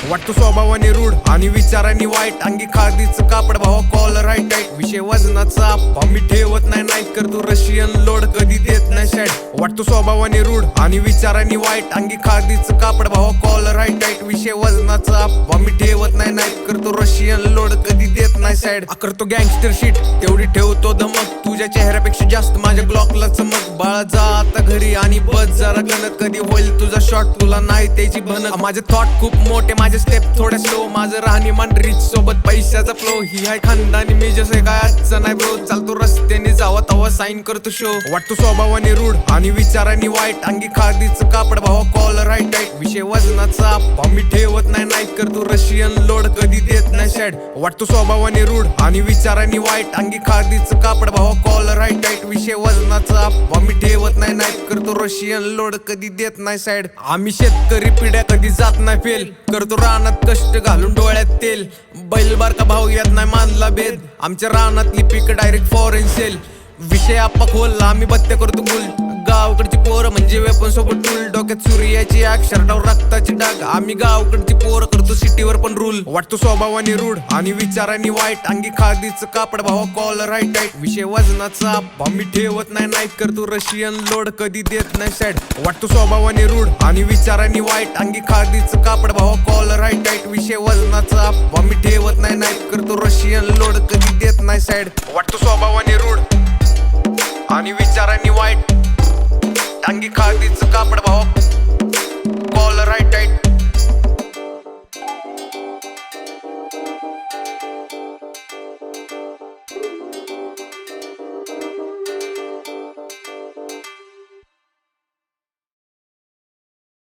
वाटतो स्वभावाने रूढ आणि विचारांनी वाईट, अंगी खादीचं कापड भावा कॉलर राईट टाईट, विषय वजनाचा मी ठेवत नाही नाईट, करतो रशियन लोड कधी देत नाही साईड. वाटतो स्वभावाने रूढ आणि विचारांनी वाईट, अंगी खादीचं कापड भावा कॉलर राईट टाईट, विषय वजनाचा मी ठेवत नाही नाईट, करतो रशियन लोड कधी देत नाही साईड. करतो गँगस्टर शीट तेवढी ठेवतो धमक, तुझ्या चेहऱ्यापेक्षा जास्त माझ्या ग्लॉकला चमक. बाळा जा आता घरी आणि बस जरा गणक, कधी होईल तुझा शॉट तुला नाही त्याची भनक. माझे थॉट खूप मोठे, माझे स्टेप थोडे स्लो, माझं राहणीमान रिच सोबत पैशाचा फ्लो. ही आहे खानदानी मी जसे काय आजचं नाही ब्रो, चालतो रस्त्याने जावा तवा साईन करतो शो. वाटतो स्वभावाने रूढ आणि विचारांनी वाईट, अंगी खादीचं कापड भावा कॉलर राईट टाईट, विषय वजनाचा मी ठेवत नाही नाईट, करतो रशियन लोड कधी देत नाही साईड. वाटतो स्वभावाने रूढ आणि विचारांनी वाईट, अंगी खादीचं कापड भावा कॉलर राईट टाईट, विषय वजनाचा मी ठेवत नाही नाईट, करतो रशियन लोड कधी देत नाही साईड. आम्ही शेतकरी पिढ्या कधी जात नाही फेल, करतो रानात कष्ट घालून डोळ्यात तेल. बैल बारका भाऊ यात नाही मानला भेद, आमच्या रानातली पीक डायरेक्ट फॉरेन सेल. विषय आप्पा खोल आम्ही बत्त्या करतो गुल, गावकडची पोरं म्हणजे वेपन सोबत टूल. डोक्यात सूर्याची आग, शर्टावर रक्ताची डाग, आम्ही गावकडची पोरं करतो सिटीवर पण रूल. वाटतो स्वभावाने रूढ आणि विचारांनी वाईट, अंगी खादीचं कापड भावा कॉलर राईट टाईट, विषय वजनाचा मी ठेवत नाही नाईट, करतो रशियन लोड कधी देत नाही साईड. वाटतो स्वभावाने रूढ आणि विचारांनी वाईट, अंगी खादीचं कापड भावा कॉलर राईट टाईट, विषय वजनाचा मी ठेवत नाही नाईट, करतो रशियन लोड कधी देत नाही साईड. वाटतो स्वभावाने रूढ आणि विचारांनी वाईट, अंगी खादीचं कापड भावा